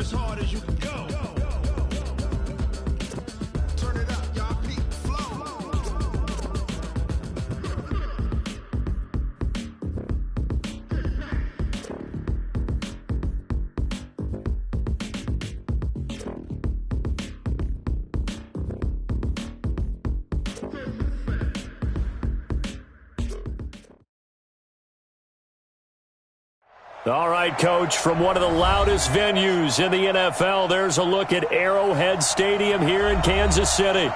as hard as you can go. Turn it up, y'all. Peak flow. All right, Coach, from one of the loudest venues in the NFL, there's a look at Arrowhead Stadium here in Kansas City.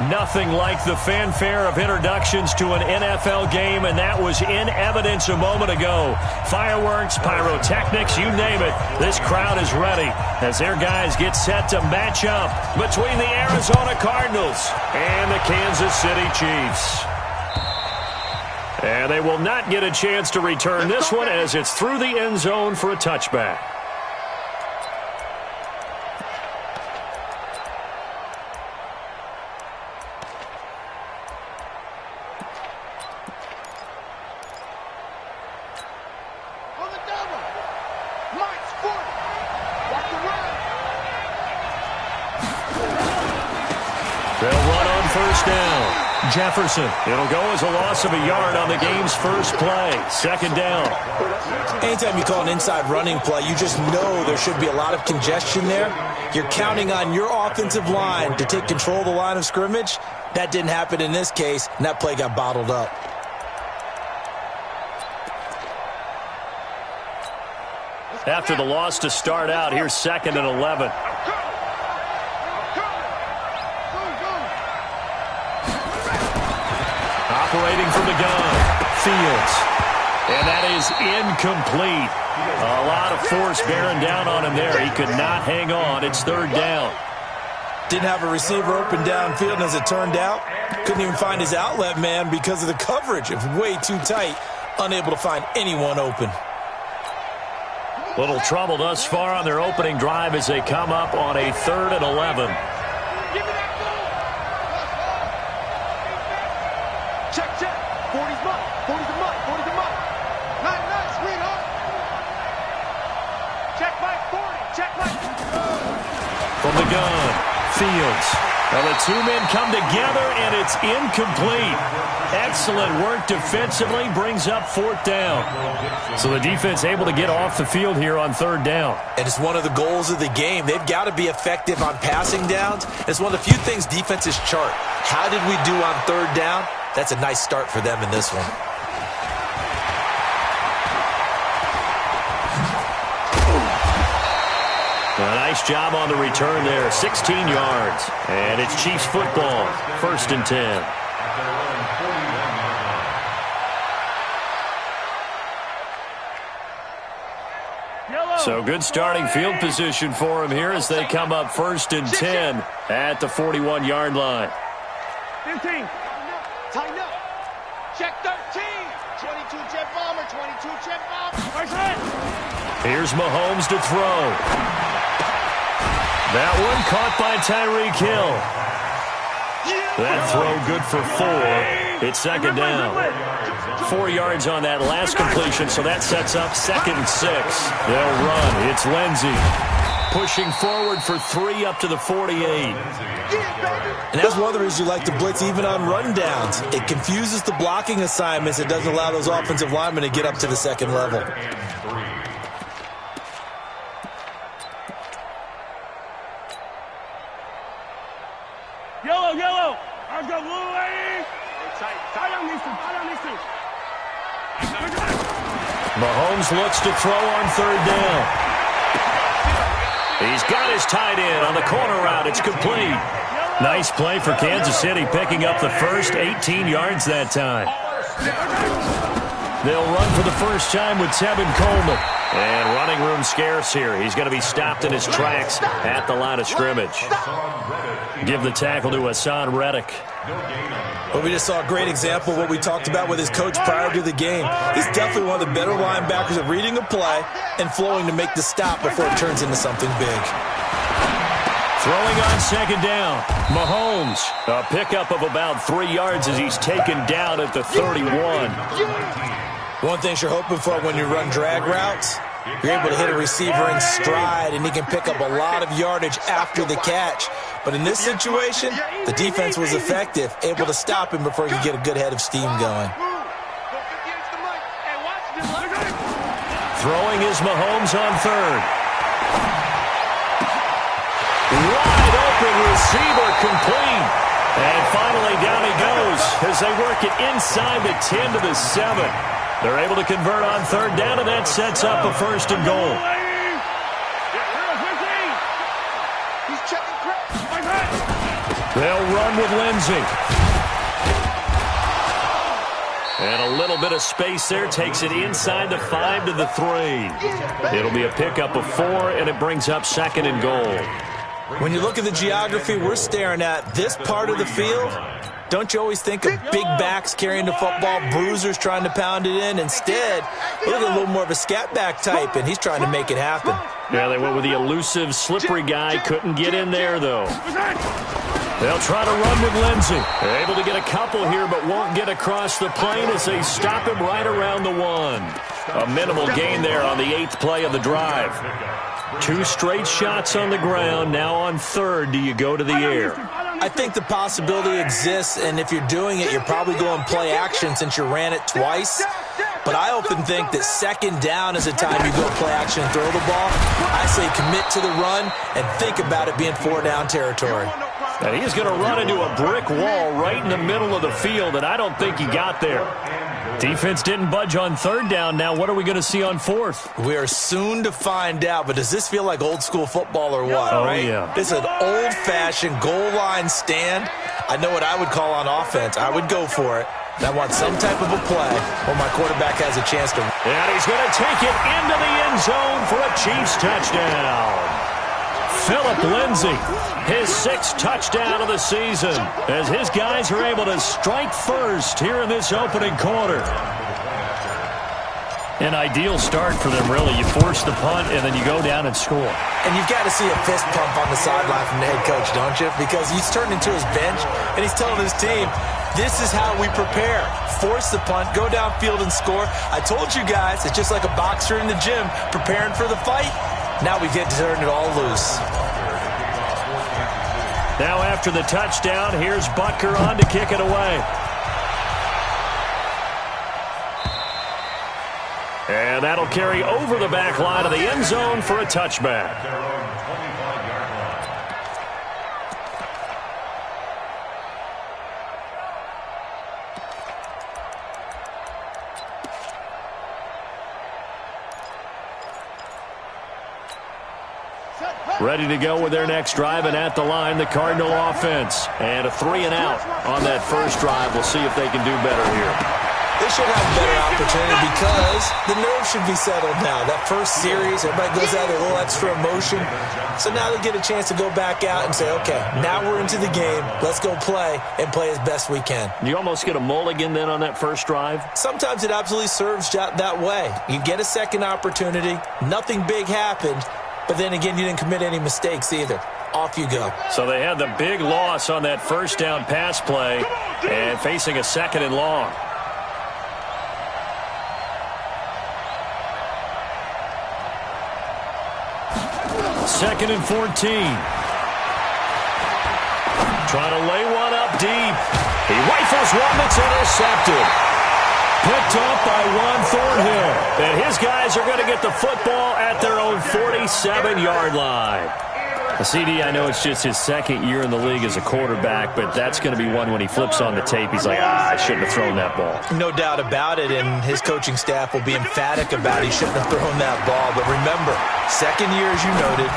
Nothing like the fanfare of introductions to an NFL game, and that was in evidence a moment ago. Fireworks, pyrotechnics, you name it. This crowd is ready as their guys get set to match up between the Arizona Cardinals and the Kansas City Chiefs. And they will not get a chance to return this one as it's through the end zone for a touchback. On the double. Mike's 40. Watch the run. They'll run on first down. Jefferson. It'll go as a loss of a yard on the game's first play. Second down. Anytime you call an inside running play, you just know there should be a lot of congestion there. You're counting on your offensive line to take control of the line of scrimmage. That didn't happen in this case, and that play got bottled up. After the loss to start out, here's 2nd and 11. Operating from the gun, Fields. And that is incomplete. A lot of force bearing down on him there. He could not hang on. It's 3rd down. Didn't have a receiver open downfield, and as it turned out, couldn't even find his outlet man because of the coverage. It was way too tight, unable to find anyone open. Little trouble thus far on their opening drive as they come up on a 3rd and 11. Check, check. 40's mine. 40's a mine. 40's a mine. Nice, sweetheart. Check Mike 40. Check Mike. From the gun, Fields. Well, the two men come together, and it's incomplete. Excellent work defensively, brings up 4th down. So the defense able to get off the field here on 3rd down. And it's one of the goals of the game. They've got to be effective on passing downs. It's one of the few things defenses chart. How did we do on 3rd down? That's a nice start for them in this one. A nice job on the return there. 16 yards. And it's Chiefs football. 1st and 10. So good starting field position for them here as they come up 1st and 10 at the 41-yard line. 15. Tighten up. Check 13. 22 jet bomber. 22 jet bomber. Here's Mahomes to throw. That one caught by Tyreek Hill. That throw good for 4. It's 2nd down. 4 yards on that last completion, so that sets up 2nd and 6. They'll run. It's Lindsey. Pushing forward for 3 up to the 48. And that's one of the reasons you like to blitz even on rundowns. It confuses the blocking assignments. It doesn't allow those offensive linemen to get up to the 2nd level. Yellow, yellow. I've got blue, lady. Tie on these two. Tie on these two. Mahomes looks to throw on 3rd down. He's got his tight end on the corner route. It's complete. Nice play for Kansas City, picking up the first 18 yards that time. They'll run for the first time with Tevin Coleman. And running room scarce here. He's going to be stopped in his tracks at the line of scrimmage. Give the tackle to Hassan Reddick. Well, we just saw a great example of what we talked about with his coach prior to the game. He's definitely one of the better linebackers at reading a play and flowing to make the stop before it turns into something big. Throwing on 2nd down, Mahomes. A pickup of about 3 yards as he's taken down at the 31. One thing you're hoping for when you run drag routes, You're able to hit a receiver in stride, and he can pick up a lot of yardage after the catch. But in this situation, the defense was effective, able to stop him before he could get a good head of steam going. Throwing is Mahomes on third. Wide open receiver, complete. And finally down he goes as they work it inside the 10 to the 7. They're able to convert on third down, and that sets up a first and goal. They'll run with Lindsey. And a little bit of space there takes it inside the 5 to the 3. It'll be a pickup of 4, and it brings up second and goal. When you look at the geography we're staring at, this part of the field, don't you always think of big backs carrying the football, bruisers trying to pound it in? Instead, look at a little more of a scat back type, and he's trying to make it happen. Yeah, they went with the elusive, slippery guy. Couldn't get in there, though. They'll try to run with Lindsey. They're able to get a couple here, but won't get across the plane as they stop him right around the 1. A minimal gain there on the 8th play of the drive. 2 straight shots on the ground. Now on third, do you go to the air? I think the possibility exists, and if you're doing it, you're probably going play action since you ran it twice. But I often think that second down is a time you go play action and throw the ball. I say commit to the run and think about it being 4-down territory. And he's going to run into a brick wall right in the middle of the field, and I don't think he got there. Defense didn't budge on third down. Now what are we going to see on fourth? We are soon to find out, but does this feel like old school football or what? Oh, right? Yeah. This is an old-fashioned goal line stand. I know what I would call on offense. I would go for it. And I want some type of a play where my quarterback has a chance to. And he's going to take it into the end zone for a Chiefs touchdown. Phillip Lindsay, his 6th touchdown of the season, as his guys are able to strike first here in this opening quarter. An ideal start for them, really. You force the punt, and then you go down and score. And you've got to see a fist pump on the sideline from the head coach, don't you? Because he's turned into his bench, and he's telling his team, this is how we prepare. Force the punt, go downfield and score. I told you guys, it's just like a boxer in the gym preparing for the fight. Now we get to turn it all loose. Now after the touchdown, here's Butker on to kick it away. And that'll carry over the back line of the end zone for a touchback. Ready to go with their next drive, and at the line, the Cardinal offense. And a 3-and-out on that first drive. We'll see if they can do better here. They should have a better opportunity because the nerves should be settled now. That first series, everybody goes out with a little extra emotion. So now they get a chance to go back out and say, okay, now we're into the game. Let's go play and play as best we can. You almost get a mulligan then on that first drive? Sometimes it absolutely serves that way. You get a second opportunity. Nothing big happened. But then again, you didn't commit any mistakes either. Off you go. So they had the big loss on that first down pass play and facing a 2nd and long. Second and 14. Trying to lay one up deep. He rifles one that's intercepted. Picked off by Juan Thornhill. And his guys are going to get the football at their own 47-yard line. CD, I know it's just his 2nd year in the league as a quarterback, but that's going to be one when he flips on the tape. He's like, I shouldn't have thrown that ball. No doubt about it, and his coaching staff will be emphatic about he shouldn't have thrown that ball. But remember, 2nd year, as you noted,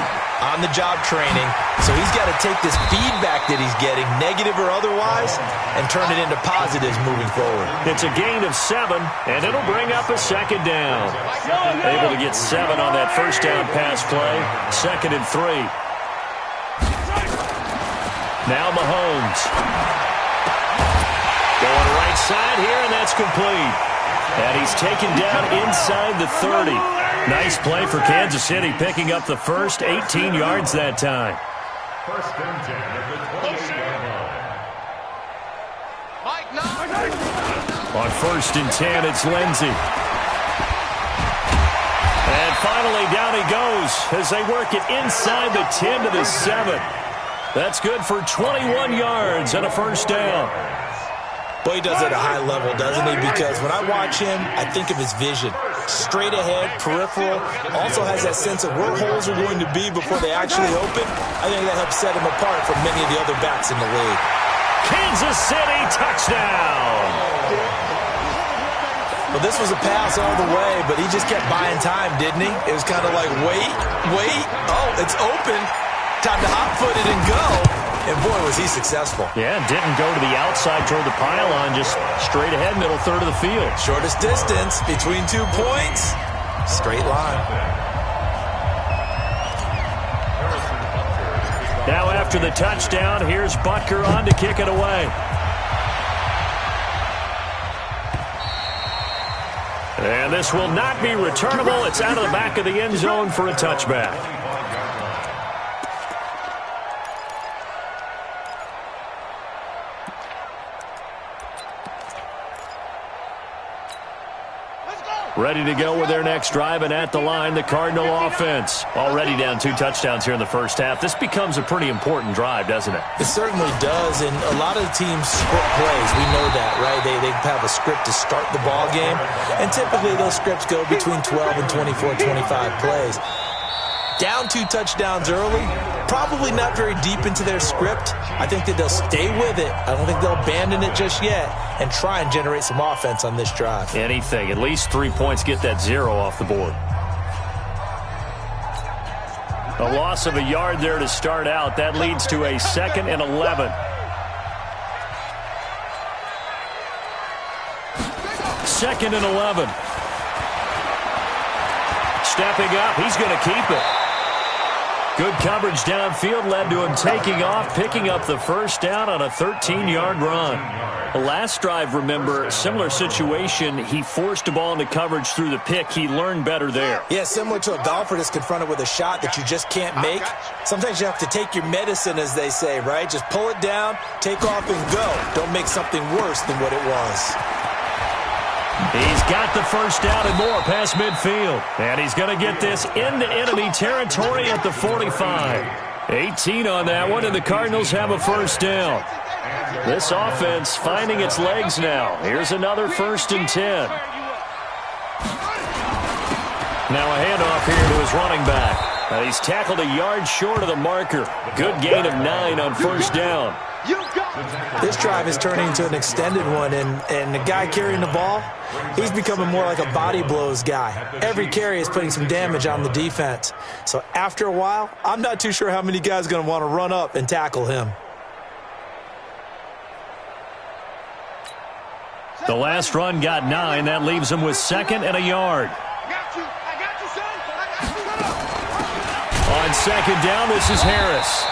on-the-job training, so he's got to take this feedback that he's getting, negative or otherwise, and turn it into positives moving forward. It's a gain of 7, and it'll bring up a 2nd down. Able to get 7 on that first down pass play. 2nd and 3. Now Mahomes. Going right side here, and that's complete. And he's taken down inside the 30. Nice play for Kansas City, picking up the first 18 yards that time. First and 10 at the 20-yard line. On first and 10, it's Lindsey. And finally down he goes as they work it inside the 10 to the 7. That's good for 21 yards and a first down. Well, he does it at a high level, doesn't he? Because when I watch him, I think of his vision. Straight ahead, peripheral, also has that sense of where holes are going to be before they actually open. I think that helps set him apart from many of the other backs in the league. Kansas City touchdown. Well, this was a pass all the way, but he just kept buying time, didn't he? It was kind of like, wait. Oh, it's open. Time to hot-foot it and go. And, boy, was he successful. Yeah, didn't go to the outside toward the pylon, just straight ahead, middle third of the field. Shortest distance between 2 points, straight line. Now after the touchdown, here's Butker on to kick it away. And this will not be returnable. It's out of the back of the end zone for a touchback. Ready to go with their next drive, and at the line, the Cardinal offense. Already down 2 touchdowns here in the first half. This becomes a pretty important drive, doesn't it? It certainly does, and a lot of the teams script plays. We know that, right? They have a script to start the ball game, and typically those scripts go between 12 and 24, 25 plays. Down 2 touchdowns early, probably not very deep into their script. I think that they'll stay with it. I don't think they'll abandon it just yet and try and generate some offense on this drive. Anything. At least 3 points, get that 0 off the board. A loss of a yard there to start out. That leads to a 2nd and 11. Second and 11. Stepping up, he's going to keep it. Good coverage downfield led to him taking off, picking up the first down on a 13-yard run. The last drive, remember, similar situation. He forced the ball into coverage through the pick. He learned better there. Yeah, similar to a golfer that's confronted with a shot that you just can't make. Sometimes you have to take your medicine, as they say, right? Just pull it down, take off, and go. Don't make something worse than what it was. He's got the first down and more past midfield. And he's going to get this into enemy territory at the 45. 18 on that one, and the Cardinals have a first down. This offense finding its legs now. Here's another 1st and 10. Now a handoff here to his running back. He's tackled a yard short of the marker. Good gain of 9 on first down. This drive is turning into an extended one, and the guy carrying the ball, he's becoming more like a body blows guy. Every carry is putting some damage on the defense. So after a while, I'm not too sure how many guys are going to want to run up and tackle him. The last run got 9. That leaves him with 2nd and a yard. On 2nd down, this is Harris.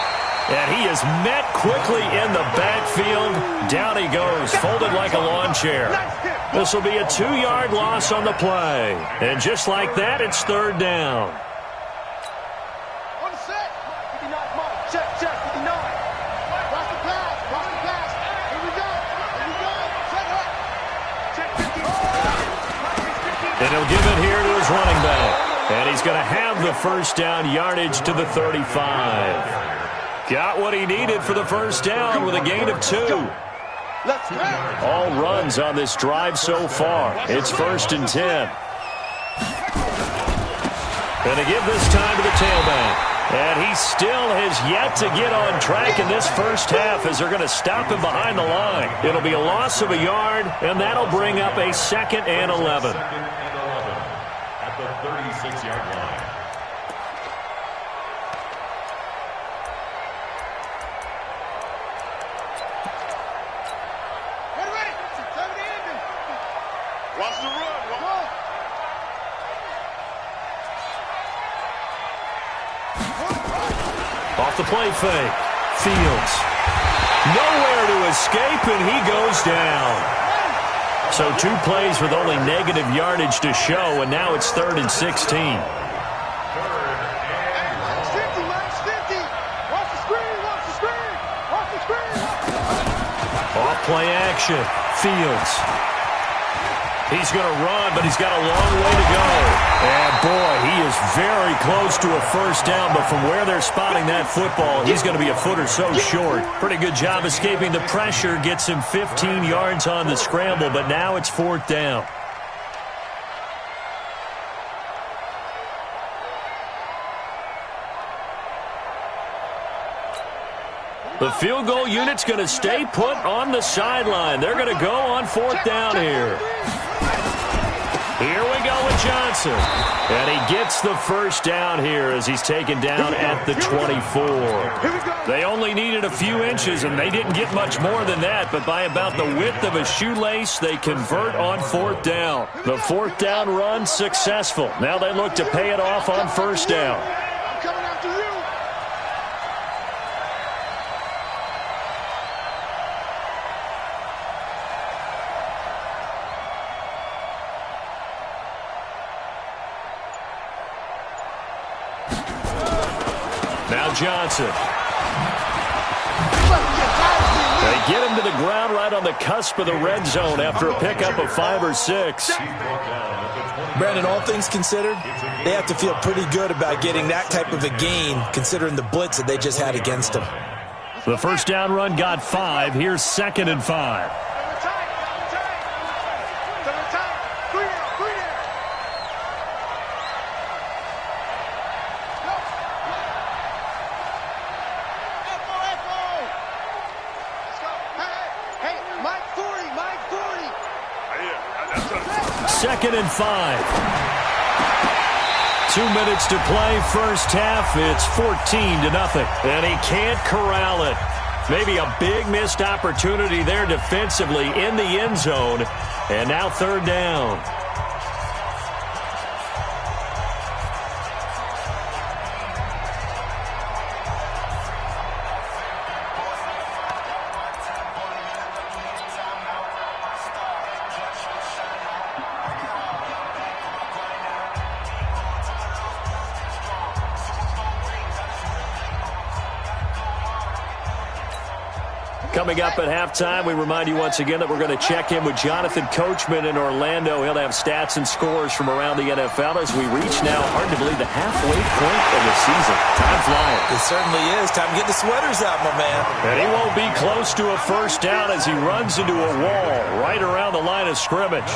And he is met quickly in the backfield. Down he goes, folded like a lawn chair. This will be a 2-yard loss on the play. And just like that, it's 3rd down. On set. 59, come on. Check, 59. Cross the pass. Here we go. Check it. And he'll give it here to his running back. And he's going to have the first down, yardage to the 35. Got what he needed for the first down with a gain of 2. All runs on this drive so far. It's 1st and 10. Going to give this time to the tailback. And he still has yet to get on track in this first half as they're going to stop him behind the line. It'll be a loss of a yard, and that'll bring up a 2nd and 11. At the 36-yard line. Watch the run. Off the play fake. Fields. Nowhere to escape, and he goes down. So 2 plays with only negative yardage to show, and now it's 3rd and 16. Off play action. Fields. He's going to run, but he's got a long way to go. And, boy, he is very close to a first down, but from where they're spotting that football, he's going to be a foot or so short. Pretty good job escaping the pressure, gets him 15 yards on the scramble, but now it's 4th down. The field goal unit's going to stay put on the sideline. They're going to go on 4th down here. Here we go with Johnson. And he gets the first down here as he's taken down at the 24. They only needed a few inches, and they didn't get much more than that. But by about the width of a shoelace, they convert on 4th down. The 4th down run successful. Now they look to pay it off on 1st down. I'm coming after you. Now Johnson. They get him to the ground right on the cusp of the red zone after a pickup of 5 or 6. Brandon, all things considered, they have to feel pretty good about getting that type of a gain considering the blitz that they just had against them. The first down run got 5. Here's 2nd and 5. Second and 5. 2 minutes to play, first half. It's 14-0, and he can't corral it. Maybe a big missed opportunity there defensively in the end zone, and now 3rd down. Coming up at halftime, we remind you once again that we're going to check in with Jonathan Coachman in Orlando. He'll have stats and scores from around the NFL as we reach now, hard to believe, the halfway point of the season. Time flying. It certainly is. Time to get the sweaters out, my man. And he won't be close to a first down as he runs into a wall right around the line of scrimmage.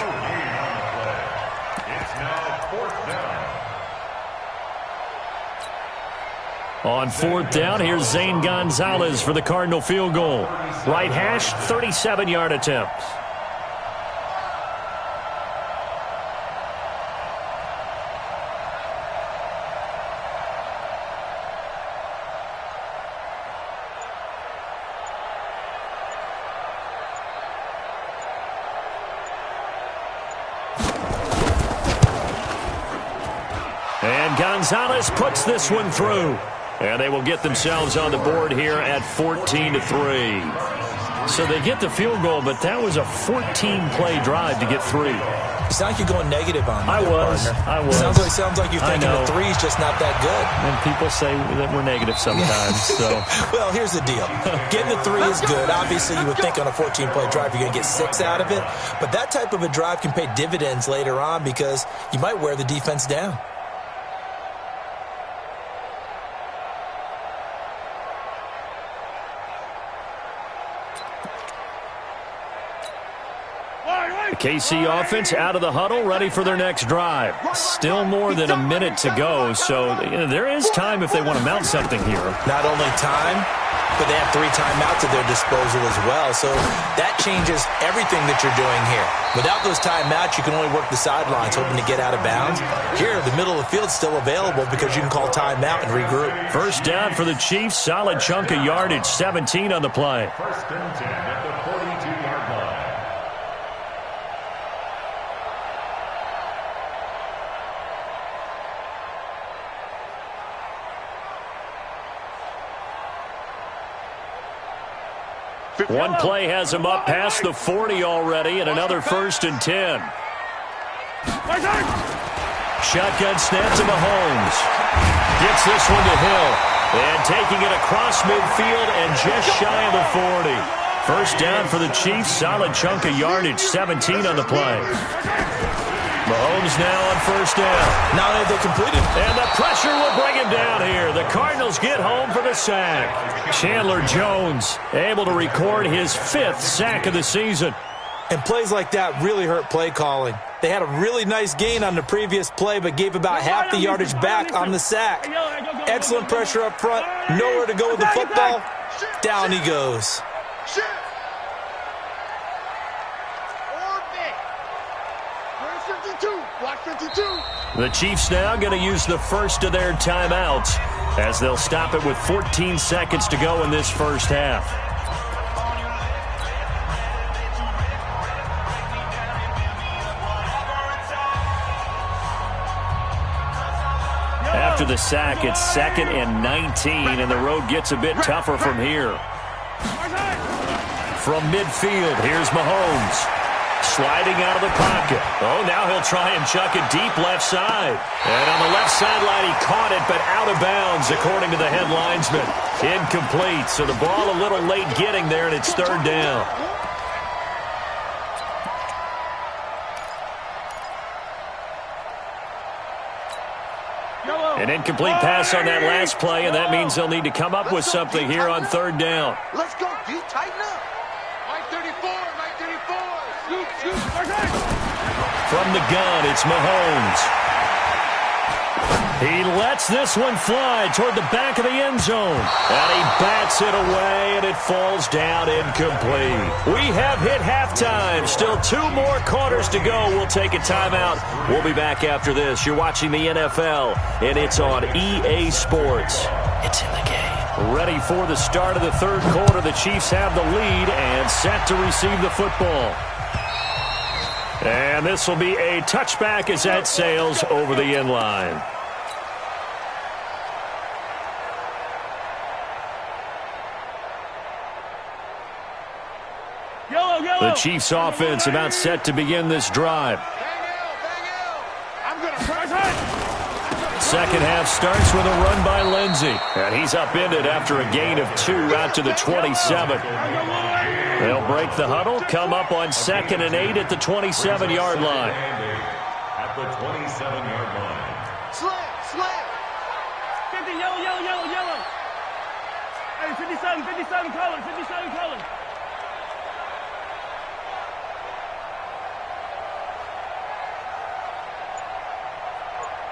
On 4th down, here's Zane Gonzalez for the Cardinal field goal. Right hash, 37-yard attempt. And Gonzalez puts this one through. And they will get themselves on the board here at 14-3. So they get the field goal, but that was a 14-play drive to get 3. You sound like you're going negative on me. I was. Sounds like you're thinking the 3's just not that good. And people say that we're negative sometimes. So. Well, here's the deal. Getting the 3 is good. Obviously, you would think on a 14-play drive you're going to get 6 out of it. But that type of a drive can pay dividends later on because you might wear the defense down. KC offense out of the huddle, ready for their next drive. Still more than a minute to go, so there is time if they want to mount something here. Not only time, but they have 3 timeouts at their disposal as well, so that changes everything that you're doing here. Without those timeouts, you can only work the sidelines, hoping to get out of bounds. Here, the middle of the field's still available because you can call timeout and regroup. First down for the Chiefs, solid chunk of yardage, 17 on the play. First and 10 at the 42-yard line. One play has him up past the 40 already, and another 1st and 10. Shotgun snap to Mahomes. Gets this one to Hill. And taking it across midfield and just shy of the 40. First down for the Chiefs. Solid chunk of yardage, 17 on the play. Mahomes now on first down. Now they've completed. And the pressure will bring him down here. The Cardinals get home for the sack. Chandler Jones able to record his 5th sack of the season. And plays like that really hurt play calling. They had a really nice gain on the previous play, but gave about half the yardage back on the sack. Excellent pressure up front. Nowhere to go with the football. Down he goes. The Chiefs now going to use the first of their timeouts as they'll stop it with 14 seconds to go in this first half. After the sack, it's 2nd and 19, and the road gets a bit tougher from here. From midfield, here's Mahomes. Sliding out of the pocket. Oh, now he'll try and chuck it deep left side. And on the left sideline, he caught it, but out of bounds, according to the head linesman. Incomplete, so the ball a little late getting there, and it's 3rd down. An incomplete pass on that last play, and that means they'll need to come up with something here on 3rd down. Let's go, D. Tighten up. Mike 34, Mike 34. From the gun, it's Mahomes. He lets this one fly toward the back of the end zone. And he bats it away, and it falls down incomplete. We have hit halftime. Still 2 more quarters to go. We'll take a timeout. We'll be back after this. You're watching the NFL, and it's on EA Sports. It's in the game. Ready for the start of the 3rd quarter. The Chiefs have the lead and set to receive the football. And this will be a touchback as that sails over the end line. The Chiefs offense about set to begin this drive. Second half starts with a run by Lindsey. And he's upended after a gain of 2 out to the 27. They'll break the huddle, come up on 2nd and 8 at the 27-yard line. At the 27-yard line. Slam. 50, yellow. Hey, 57, Colin.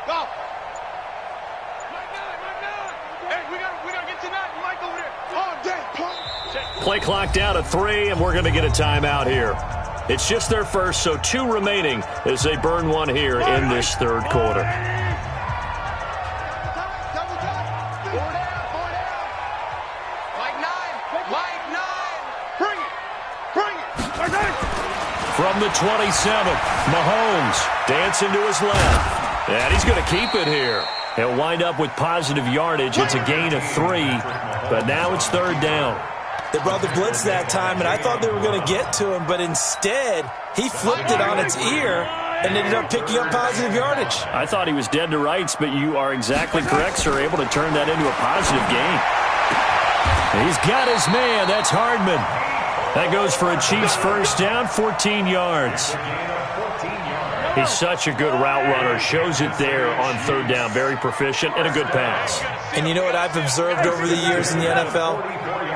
Go. Hey, we gotta get tonight. Mike over there. Oh, damn. Play clock down to 3, and we're going to get a timeout here. It's just their first, so 2 remaining as they burn one here in this 3rd quarter. Double time. 4 down. Mike 9. Bring it. From the 27, Mahomes dancing to his left. And he's going to keep it here. He'll wind up with positive yardage. It's a gain of 3, but now it's 3rd down. They brought the blitz that time, and I thought they were going to get to him, but instead, he flipped it on its ear and ended up picking up positive yardage. I thought he was dead to rights, but you are exactly correct, sir. Able to turn that into a positive gain. He's got his man. That's Hardman. That goes for a Chiefs first down, 14 yards. He's such a good route runner. Shows it there on 3rd down. Very proficient and a good pass. And you know what I've observed over the years in the NFL?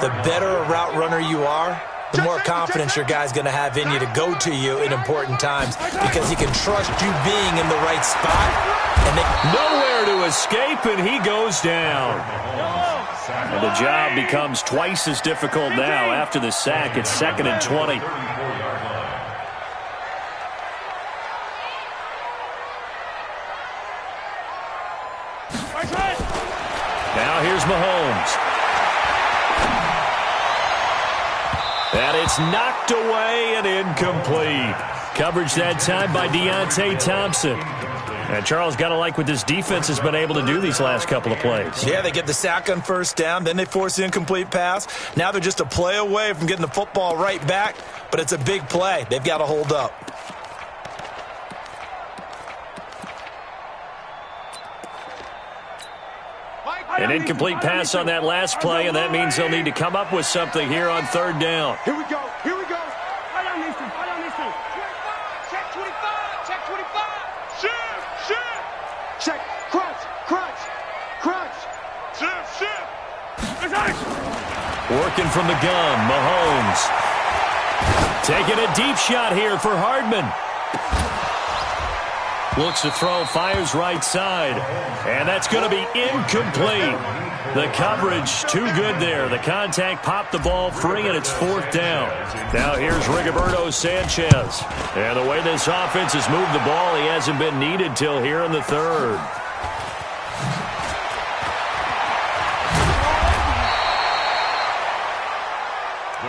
The better a route runner you are, the more confidence your guy's going to have in you to go to you in important times because he can trust you being in the right spot. And nowhere to escape, and he goes down. And the job becomes twice as difficult now after the sack. It's 2nd and 20. Now here's Mahomes. And it's knocked away and incomplete. Coverage that time by Deontay Thompson. And Charles, got to like what this defense has been able to do these last couple of plays. Yeah, they get the sack on first down, then they force the incomplete pass. Now they're just a play away from getting the football right back, but it's a big play. They've got to hold up. An incomplete pass on that last play, and that means they'll need to come up with something here on 3rd down. Here we go. I don't need to. Check 25. Check. Crunch. Crunch. Crunch. Shift. Working from the gun, Mahomes. Taking a deep shot here for Hardman. Looks to throw, fires right side. And that's going to be incomplete. The coverage too good there. The contact popped the ball free, and it's 4th down. Now here's Rigoberto Sanchez. And the way this offense has moved the ball, he hasn't been needed till here in the 3rd.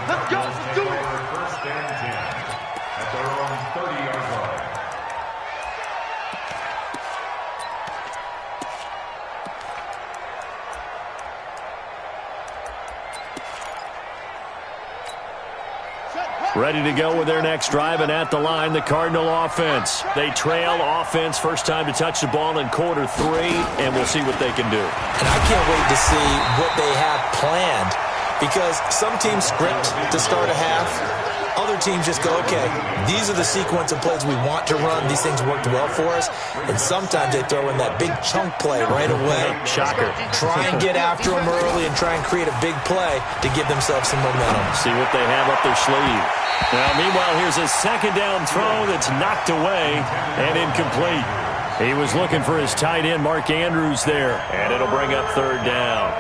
Let's go. Let's do it. First and 10 at their own 30-yard line. Ready to go with their next drive, and at the line, the Cardinal offense. They trail offense, first time to touch the ball in quarter 3, and we'll see what they can do. And I can't wait to see what they have planned, because some teams script to start a half. Other teams just go, okay, these are the sequence of plays we want to run. These things worked well for us. And sometimes they throw in that big chunk play right away. Shocker. Try and get after them early and try and create a big play to give themselves some momentum. See what they have up their sleeve. Now, meanwhile, here's a 2nd down throw that's knocked away and incomplete. He was looking for his tight end, Mark Andrews, there, and it'll bring up 3rd down.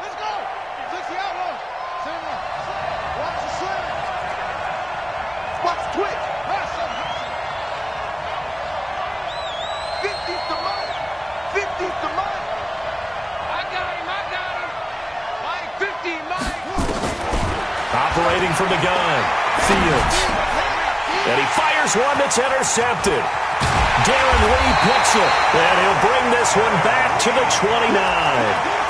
Let's go. 60 out low. Watch the slam. Watch quick. Hustle. 50's the money. 50's the money. I got him. Mike 50, Mike. Operating from the gun, Fields. And he fires one that's intercepted. Darren Lee picks it, and he'll bring this one back to the 29.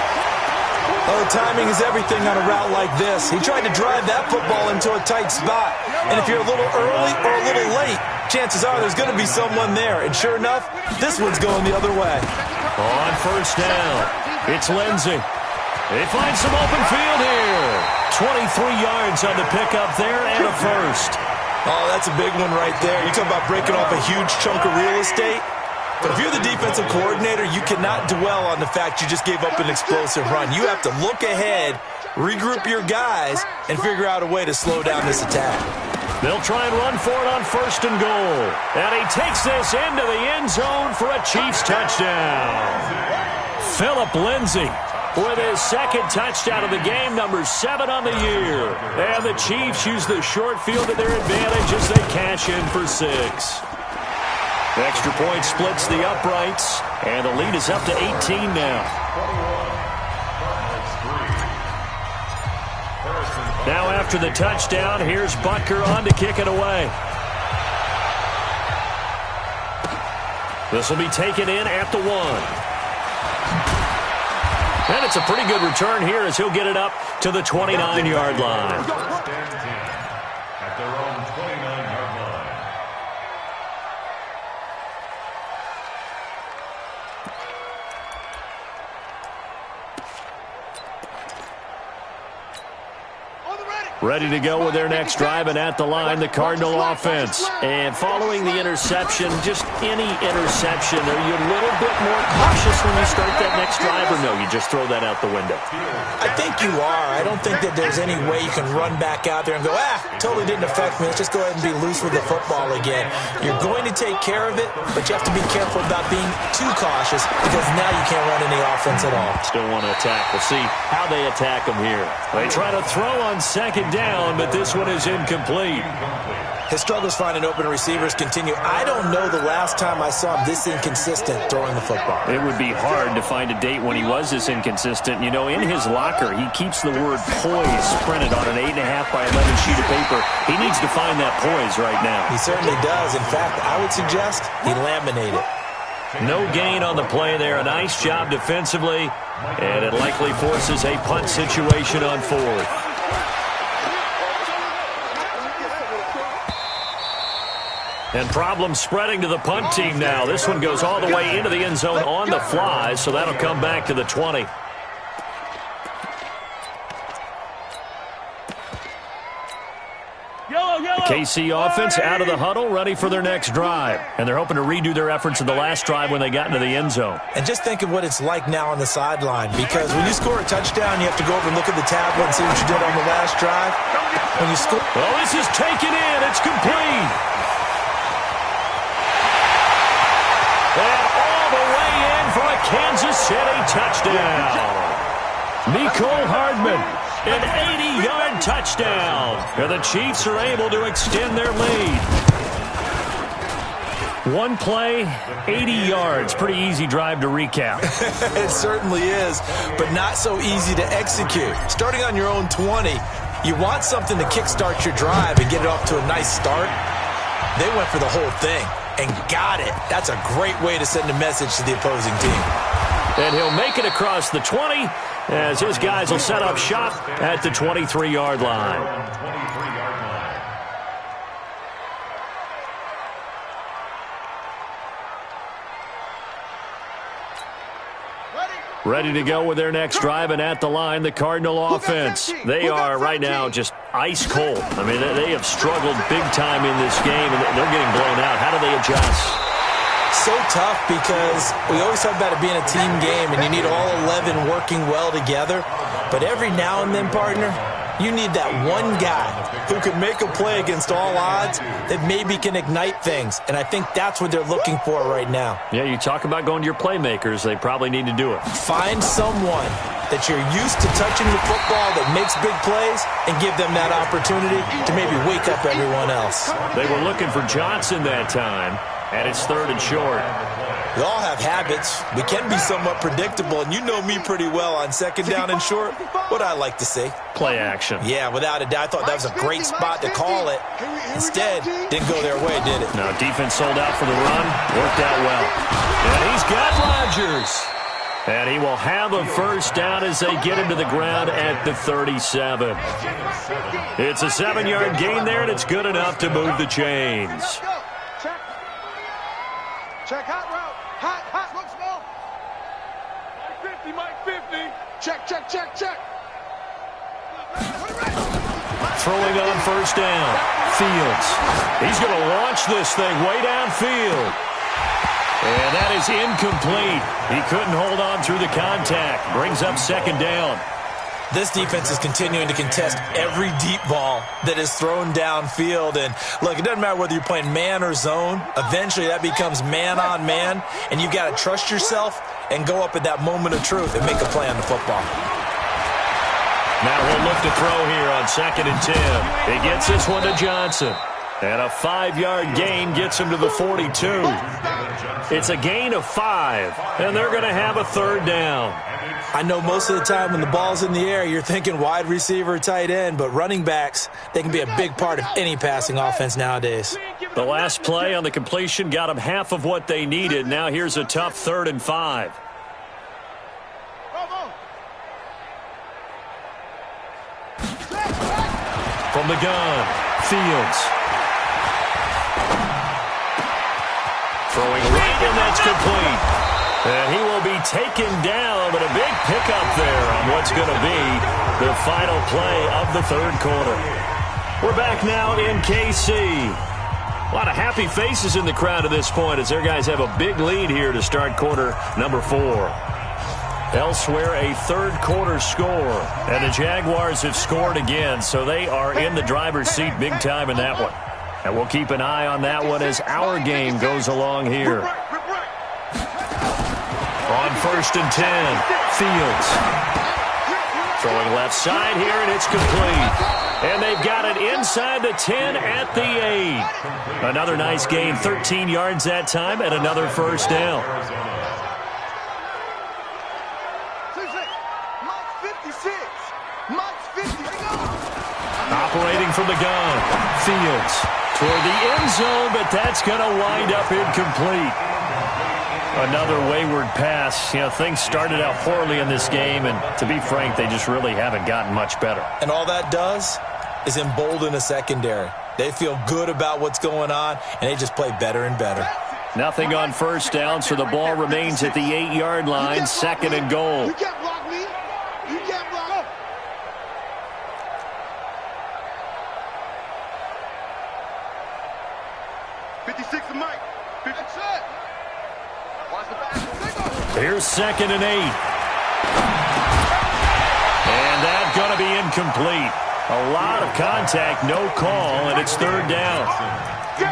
Oh, timing is everything on a route like this. He tried to drive that football into a tight spot. And if you're a little early or a little late, chances are there's going to be someone there. And sure enough, this one's going the other way. On 1st down, it's Lindsey. They find some open field here. 23 yards on the pickup there and a 1st. Oh, that's a big one right there. You talk about breaking off a huge chunk of real estate. But if you're the defensive coordinator, you cannot dwell on the fact you just gave up an explosive run. You have to look ahead, regroup your guys, and figure out a way to slow down this attack. They'll try and run for it on 1st and goal. And he takes this into the end zone for a Chiefs touchdown. Phillip Lindsay with his 2nd touchdown of the game, number 7 on the year. And the Chiefs use the short field to their advantage as they cash in for 6. Extra point splits the uprights, and the lead is up to 18 now. Now after the touchdown, here's Butker on to kick it away. This will be taken in at the 1. And it's a pretty good return here as he'll get it up to the 29-yard line. At their own 29-yard line. Ready to go with their next drive, and at the line, the Cardinal offense. And following the interception, just any interception, are you a little bit more cautious when you start that next drive, or no, you just throw that out the window? I think you are. I don't think that there's any way you can run back out there and go, totally didn't affect me. Let's just go ahead and be loose with the football again. You're going to take care of it, but you have to be careful about being too cautious, because now you can't run any offense at all. Still want to attack. We'll see how they attack them here. They try to throw on 2nd down, but this one is incomplete. His struggles finding open receivers continue. I don't know the last time I saw him this inconsistent throwing the football. It would be hard to find a date when he was this inconsistent. You know, in his locker, he keeps the word poise printed on an 8.5 by 11 sheet of paper. He needs to find that poise right now. He certainly does. In fact, I would suggest he laminate it. No gain on the play there. A nice job defensively, and it likely forces a punt situation on 4th. And problems spreading to the punt team now. This one goes all the way into the end zone on the fly, so that'll come back to the 20. The KC offense out of the huddle, ready for their next drive. And they're hoping to redo their efforts in the last drive when they got into the end zone. And just think of what it's like now on the sideline, because when you score a touchdown, you have to go over and look at the tablet and see what you did on the last drive. When you score... Oh, this is taken in. It's complete. And all the way in for a Kansas City touchdown. Nicole Hardman. An 80-yard touchdown. And the Chiefs are able to extend their lead. One play, 80 yards. Pretty easy drive to recap. It certainly is, but not so easy to execute. Starting on your own 20, you want something to kickstart your drive and get it off to a nice start. They went for the whole thing and got it. That's a great way to send a message to the opposing team. And he'll make it across the 20 as his guys will set up shop at the 23-yard line. Ready to go with their next drive, and at the line, the Cardinal offense. They are right now just ice cold. I mean, they have struggled big time in this game, and they're getting blown out. How do they adjust? So tough, because we always talk about it being a team game, and you need all 11 working well together. But every now and then, partner, you need that one guy who can make a play against all odds that maybe can ignite things. And I think that's what they're looking for right now. Yeah, you talk about going to your playmakers. They probably need to do it. Find someone that you're used to touching the football that makes big plays and give them that opportunity to maybe wake up everyone else. They were looking for Johnson that time, and it's 3rd and short. We all have habits. We can be somewhat predictable, and you know me pretty well on 2nd down and short. What I like to see. Play action. Yeah, without a doubt. I thought that was a great spot to call it. Instead, didn't go their way, did it? No, defense sold out for the run. Worked out well. And he's got Rodgers. And he will have a first down as they get into the ground at the 37. It's a 7-yard gain there, and it's good enough to move the chains. Check hot route. Hot, look small. Mike 50. Check. Throwing on first down. Fields. He's going to launch this thing way downfield. And that is incomplete. He couldn't hold on through the contact. Brings up 2nd down. This defense is continuing to contest every deep ball that is thrown downfield. And, look, it doesn't matter whether you're playing man or zone. Eventually, that becomes man-on-man, and you've got to trust yourself and go up at that moment of truth and make a play on the football. Now we'll look to throw here on 2nd and 10. He gets this one to Johnson. And a 5-yard gain gets him to the 42. It's a gain of 5, and they're going to have a 3rd down. I know most of the time when the ball's in the air, you're thinking wide receiver, tight end, but running backs, they can be a big part of any passing offense nowadays. The last play on the completion got them half of what they needed. Now here's a tough 3rd and 5. From the gun, Fields. Throwing right, and that's complete. And he will be taken down, but a big pickup there on what's going to be the final play of the 3rd quarter. We're back now in KC. A lot of happy faces in the crowd at this point as their guys have a big lead here to start quarter number 4. Elsewhere, a 3rd quarter score. And the Jaguars have scored again, so they are in the driver's seat big time in that one. And we'll keep an eye on that one as our game goes along here. On 1st and 10, Fields. Throwing left side here, and it's complete. And they've got it inside the 10 at the 8. Another nice gain, 13 yards that time, and another first down. Operating from the gun, Fields. Toward the end zone, but that's going to wind up incomplete. Another wayward pass. You know, things started out poorly in this game, and to be frank, they just really haven't gotten much better. And all that does is embolden a secondary. They feel good about what's going on, and they just play better and better. Nothing on first down, so the ball remains at the 8-yard line, second and goal. You can't block me. You can't block. 56 to Mike. That's it. Watch the back. Here's second and 8. And that's going to be incomplete. A lot of contact, no call, and it's third down.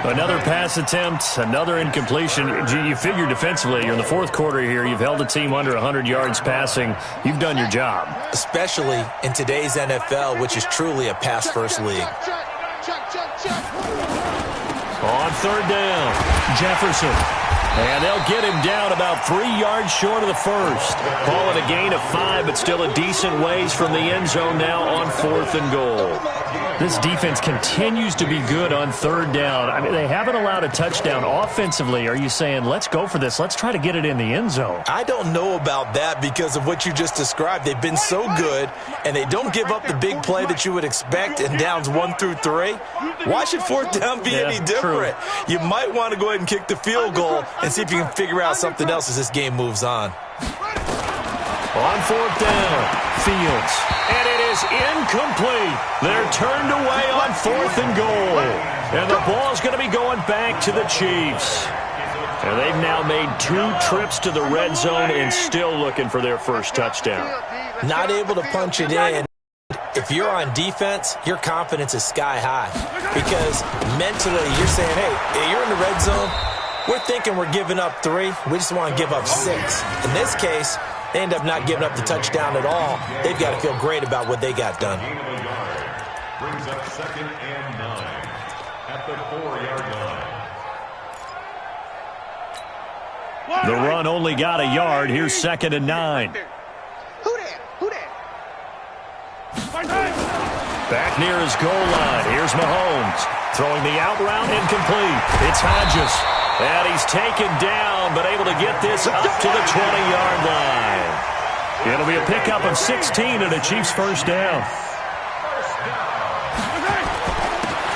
Another pass attempt, another incompletion. You figure defensively, you're in the fourth quarter here. You've held the team under 100 yards passing. You've done your job. Especially in today's NFL, which is truly a pass-first league. On third down, Jefferson. And they'll get him down about 3 yards short of the first. Call it a gain of 5, but still a decent ways from the end zone now on fourth and goal. This defense continues to be good on third down. I mean, they haven't allowed a touchdown offensively. Are you saying, let's go for this? Let's try to get it in the end zone. I don't know about that because of what you just described. They've been so good, and they don't give up the big play that you would expect in downs 1 through 3. Why should fourth down be any different? True. You might want to go ahead and kick the field goal and see if you can figure out something else as this game moves on. On fourth down, Fields. And it is incomplete. They're turned away on fourth and goal. And the ball's going to be going back to the Chiefs. And they've now made 2 trips to the red zone and still looking for their first touchdown. Not able to punch it in. If you're on defense, your confidence is sky high. Because mentally, you're saying, hey, you're in the red zone. We're thinking we're giving up 3. We just want to give up 6. In this case, they end up not giving up the touchdown at all. They've got to feel great about what they got done. Brings up second and 9 at the 4-yard line. The run only got a yard. Here's second and 9. Who that? Who that? Back near his goal line. Here's Mahomes. Throwing the out route, incomplete. It's Hodges. And he's taken down, but able to get this up to the 20-yard line. It'll be a pickup of 16 and a Chiefs first down.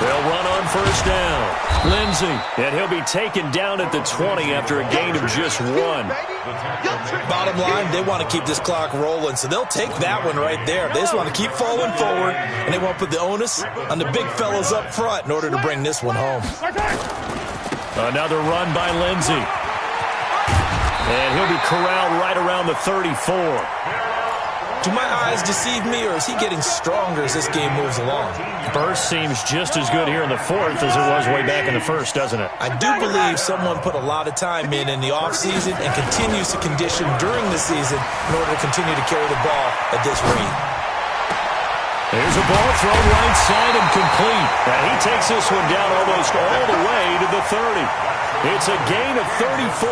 They'll run on first down. Lindsey, and he'll be taken down at the 20 after a gain of just 1. Bottom line, they want to keep this clock rolling, so they'll take that one right there. They just want to keep falling forward, and they want to put the onus on the big fellas up front in order to bring this one home. Another run by Lindsey. And he'll be corralled right around the 34. Do my eyes deceive me, or is he getting stronger as this game moves along? Burst seems just as good here in the fourth as it was way back in the first, doesn't it? I do believe someone put a lot of time in the offseason and continues to condition during the season in order to continue to carry the ball at this rate. There's a ball thrown right side and complete. And he takes this one down almost all the way to the 30. It's a gain of 34.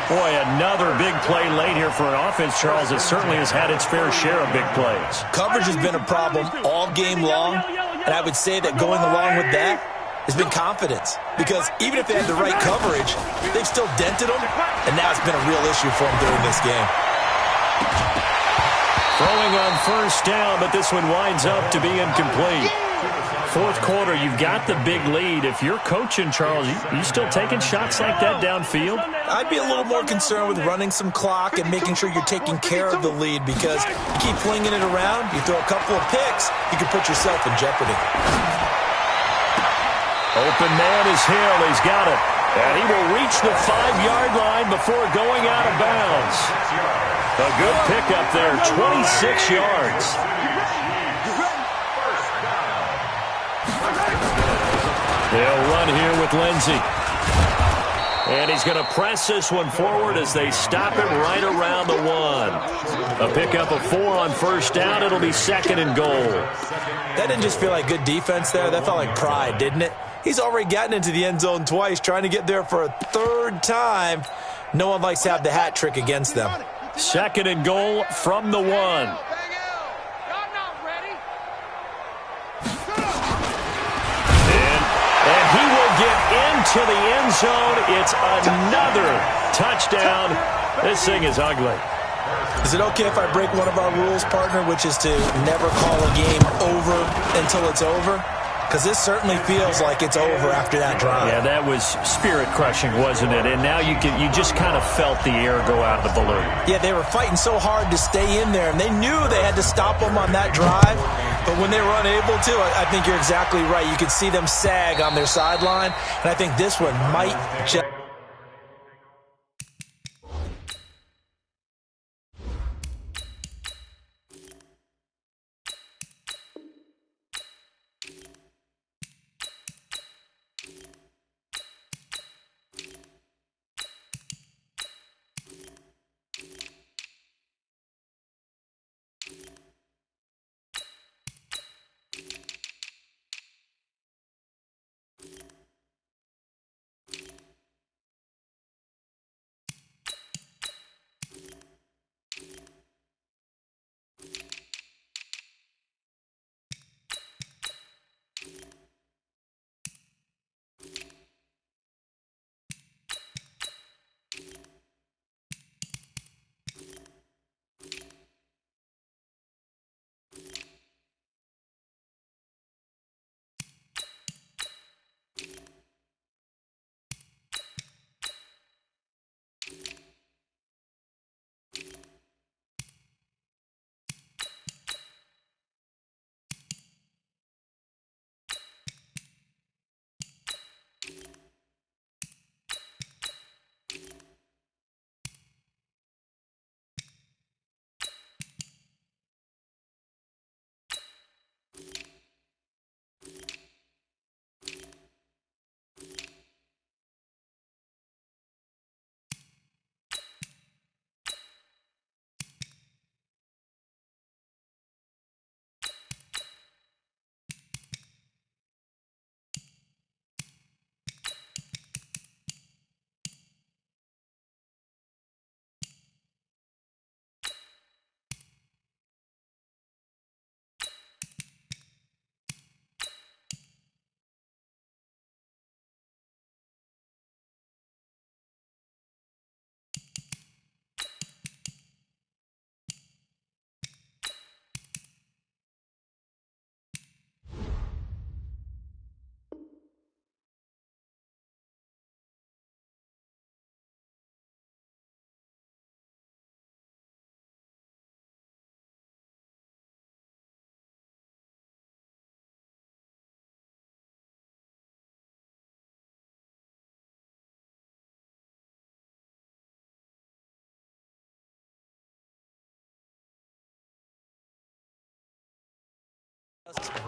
Boy, another big play late here for an offense, Charles, that certainly has had its fair share of big plays. Coverage has been a problem all game long, and I would say that going along with that has been confidence. Because even if they had the right coverage, they've still dented them, and now it's been a real issue for them during this game. Throwing on first down, but this one winds up to be incomplete. Fourth quarter, you've got the big lead. If you're coaching, Charles, you still taking shots like that downfield? I'd be a little more concerned with running some clock and making sure you're taking care of the lead, because you keep flinging it around, you throw a couple of picks, you can put yourself in jeopardy. Open man is Hill. He's got it. And he will reach the 5-yard line before going out of bounds. A good pickup there, 26 yards. They'll run here with Lindsey. And he's going to press this one forward as they stop him right around the 1. A pickup of 4 on first down. It'll be second and goal. That didn't just feel like good defense there. That felt like pride, didn't it? He's already gotten into the end zone twice, trying to get there for a 3rd time. No one likes to have the hat trick against them. Second and goal from the 1. And he will get into the end zone. It's another touchdown. This thing is ugly. Is it okay if I break one of our rules, partner, which is to never call a game over until it's over? because this certainly feels like it's over after that drive. Yeah, that was spirit-crushing, wasn't it? And now you just kind of felt the air go out of the balloon. Yeah, they were fighting so hard to stay in there, and they knew they had to stop them on that drive. But when they were unable to, I think you're exactly right. You could see them sag on their sideline, and I think this one might just...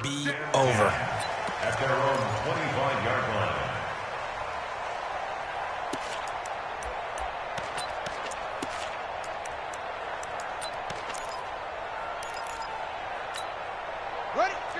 be over. At their own 25-yard line.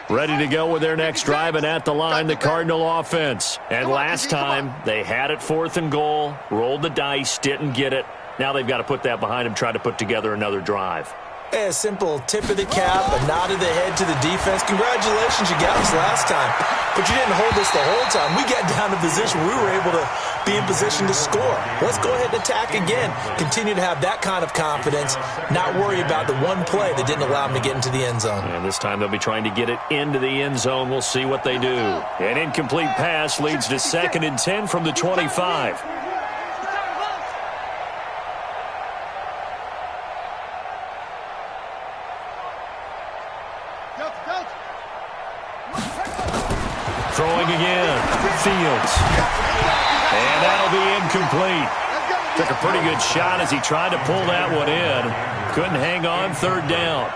Ready to go with their next drive, and at the line, the Cardinal offense. And last time, they had it 4th and goal, rolled the dice, didn't get it. Now they've got to put that behind them, try to put together another drive. A simple tip of the cap, a nod of the head to the defense. Congratulations, you got us last time. But you didn't hold us the whole time. We got down to position. We were able to be in position to score. Let's go ahead and attack again. Continue to have that kind of confidence, not worry about the one play that didn't allow them to get into the end zone. And this time they'll be trying to get it into the end zone. We'll see what they do. An incomplete pass leads to 2nd and 10 from the 25. Throwing again, Fields. And that'll be incomplete. Took a pretty good shot as he tried to pull that one in. Couldn't hang on, 3rd down.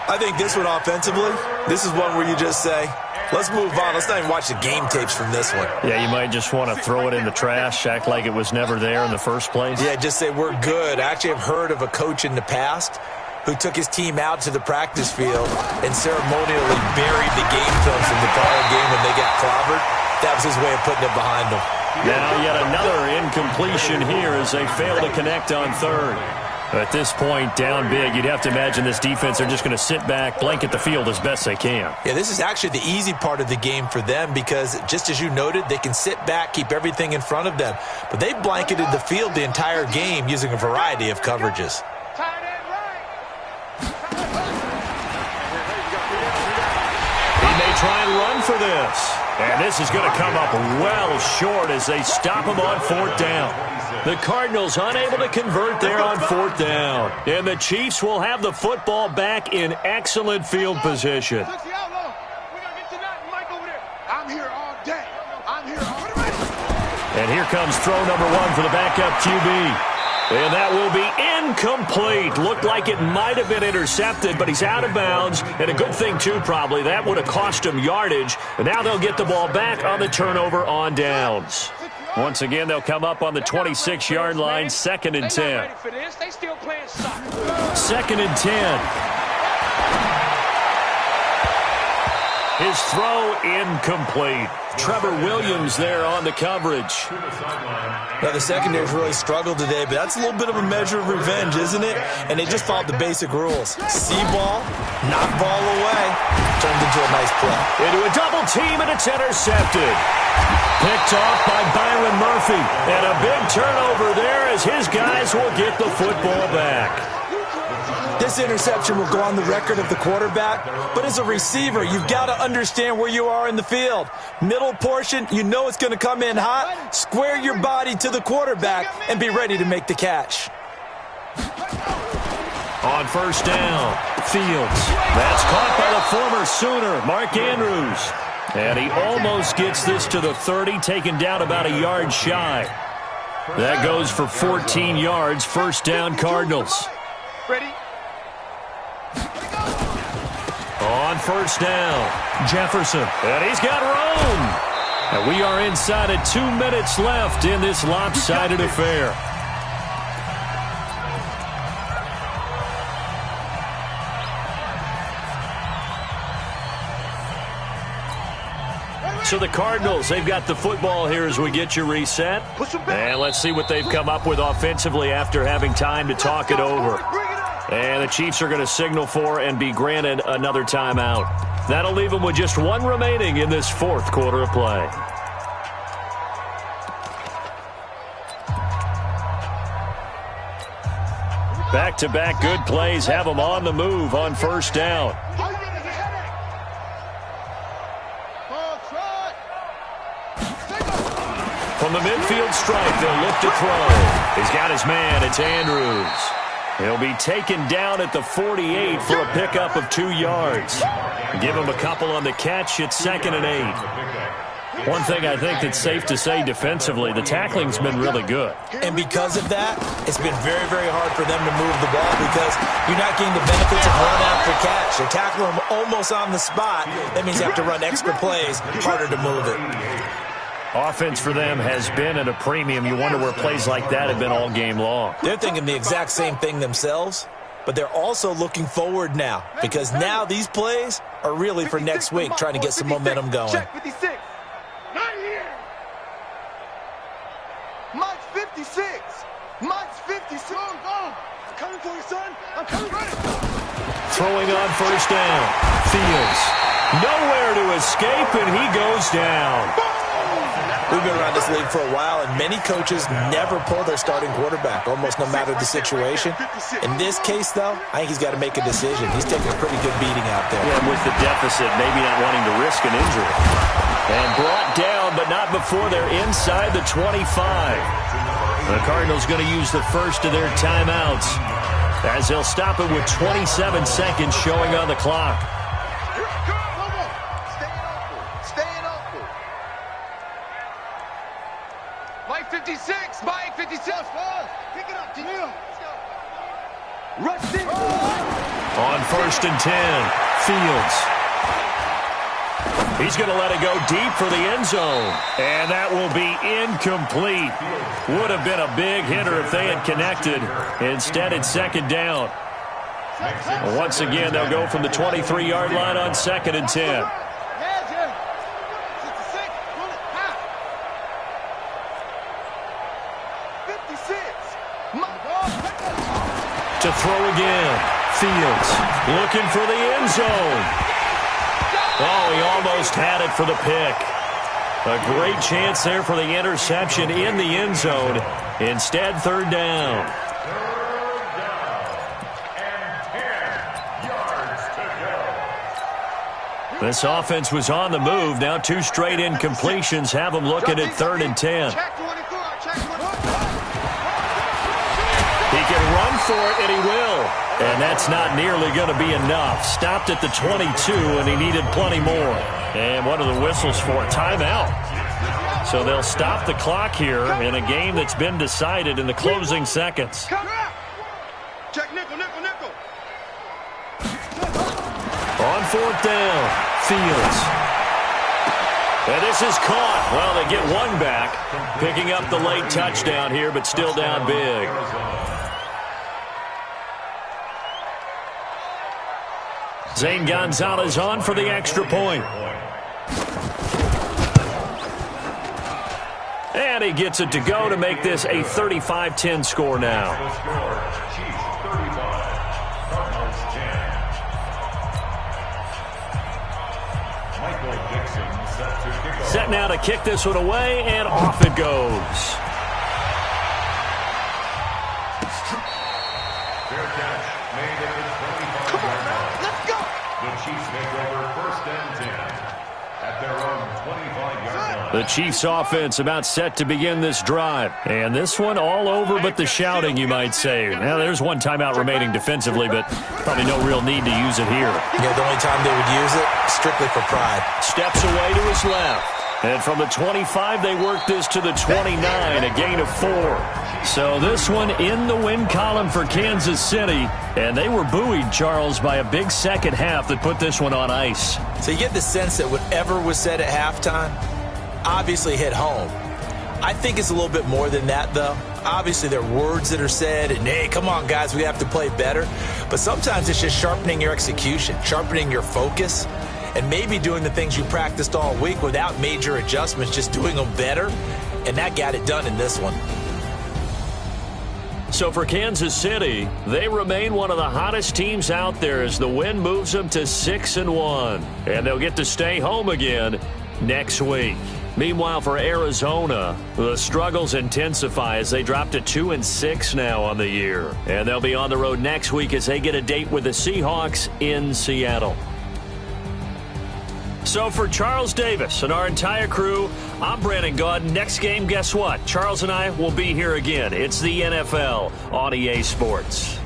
I think this one offensively, this is one where you just say, let's move on. Let's not even watch the game tapes from this one. Yeah, you might just want to throw it in the trash, act like it was never there in the first place. Yeah, just say we're good. I actually have heard of a coach in the past who took his team out to the practice field and ceremonially buried the game film from the prior game when they got clobbered. That was his way of putting it behind them. Now yet another incompletion here as they fail to connect on 3rd. At this point, down big, you'd have to imagine this defense are just going to sit back, blanket the field as best they can. Yeah, this is actually the easy part of the game for them because, just as you noted, they can sit back, keep everything in front of them. But they blanketed the field the entire game using a variety of coverages. try and run for this. And this is going to come up well short as they stop him on 4th down. The Cardinals unable to convert there on 4th down. And the Chiefs will have the football back in excellent field position. I'm here all day. I'm here all day. And here comes throw number 1 for the backup QB. And that will be incomplete. Looked like it might have been intercepted, but he's out of bounds. And a good thing, too, probably. That would have cost him yardage. And now they'll get the ball back on the turnover on downs. Once again, they'll come up on the 26-yard line, 2nd and 10. 2nd and 10. His throw incomplete. Trevor Williams there on the coverage. Now, the secondary's really struggled today, but that's a little bit of a measure of revenge, isn't it? And they just followed the basic rules. See ball, knock ball away. Turned into a nice play. Into a double team, and it's intercepted. Picked off by Byron Murphy. And a big turnover there as his guys will get the football back. This interception will go on the record of the quarterback, but as a receiver, you've got to understand where you are in the field. Middle portion, you know it's going to come in hot. Square your body to the quarterback and be ready to make the catch. On 1st down, Fields. That's caught by the former Sooner, Mark Andrews. And he almost gets this to the 30, taken down about a yard shy. That goes for 14 yards, 1st down Cardinals. Ready? On 1st down, Jefferson. And he's got room. And we are inside of 2 minutes left in this lopsided affair. So the Cardinals, they've got the football here as we get you reset. And let's see what they've come up with offensively after having time to talk it over. And the Chiefs are going to signal for and be granted another timeout. That'll leave them with just 1 remaining in this 4th quarter of play. Back-to-back good plays have them on the move on 1st down. From the midfield stripe, they'll look to throw. He's got his man. It's Andrews. He'll be taken down at the 48 for a pickup of 2 yards. Give him a couple on the catch. It's 2nd and 8. One thing I think that's safe to say defensively, the tackling's been really good. And because of that, it's been very, very hard for them to move the ball because you're not getting the benefits of run after catch. They tackle them almost on the spot. That means you have to run extra plays, harder to move it. Offense for them has been at a premium. You wonder where plays like that have been all game long. They're thinking the exact same thing themselves, but they're also looking forward now because now these plays are really for next week, trying to get some momentum going. Check 56. Not here. Mike's 56. Mike's 56. I'm coming for you, son. I'm coming for you. Throwing on 1st down. Fields. Nowhere to escape, and he goes down. We've been around this league for a while, and many coaches never pull their starting quarterback, almost no matter the situation. In this case, though, I think he's got to make a decision. He's taking a pretty good beating out there. Yeah, with the deficit, maybe not wanting to risk an injury. And brought down, but not before they're inside the 25. The Cardinals going to use the first of their timeouts as they'll stop it with 27 seconds showing on the clock. Mike 56, Mike 56. Pick it up, Janelle. Rush in. On 1st and 10, Fields. He's going to let it go deep for the end zone. And that will be incomplete. Would have been a big hitter if they had connected. Instead, it's 2nd down. Once again, they'll go from the 23-yard line on 2nd and 10. To throw again. Fields looking for the end zone. Oh, he almost had it for the pick. A great chance there for the interception in the end zone. Instead, 3rd down. 3rd down and 10 yards to go. This offense was on the move. Now 2 straight incompletions have them looking at 3rd and 10. Check 24. Check 24. He can run for it, and he will. And that's not nearly going to be enough. Stopped at the 22, and he needed plenty more. And what are the whistles for? Timeout. So they'll stop the clock here in a game that's been decided in the closing seconds. Check nickel, nickel, nickel. On 4th down, Fields. And this is caught. Well, they get one back, picking up the late touchdown here, but still down big. Zane Gonzalez on for the extra point. And he gets it to go to make this a 35-10 score now. Set now to kick this one away, and off it goes. Fair catch made at the 25-yard line. Let's go. The Chiefs make over 1st and 10 at their own 25-yard line. The Chiefs offense about set to begin this drive. And this one all over but the shouting, you might say. Now, there's one timeout remaining defensively, but probably no real need to use it here. Yeah, the only time they would use it, strictly for pride. Steps away to his left. And from the 25, they work this to the 29, a gain of 4. So this one in the win column for Kansas City. And they were buoyed, Charles, by a big second half that put this one on ice. So you get the sense that whatever was said at halftime obviously hit home. I think it's a little bit more than that, though. Obviously, there are words that are said, and, hey, come on, guys, we have to play better. But sometimes it's just sharpening your execution, sharpening your focus, and maybe doing the things you practiced all week without major adjustments, just doing them better. And that got it done in this one. So for Kansas City, they remain one of the hottest teams out there as the win moves them to 6-1. And they'll get to stay home again next week. Meanwhile, for Arizona, the struggles intensify as they drop to 2-6 now on the year. And they'll be on the road next week as they get a date with the Seahawks in Seattle. So for Charles Davis and our entire crew, I'm Brandon Gaudin. Next game, guess what? Charles and I will be here again. It's the NFL on EA Sports.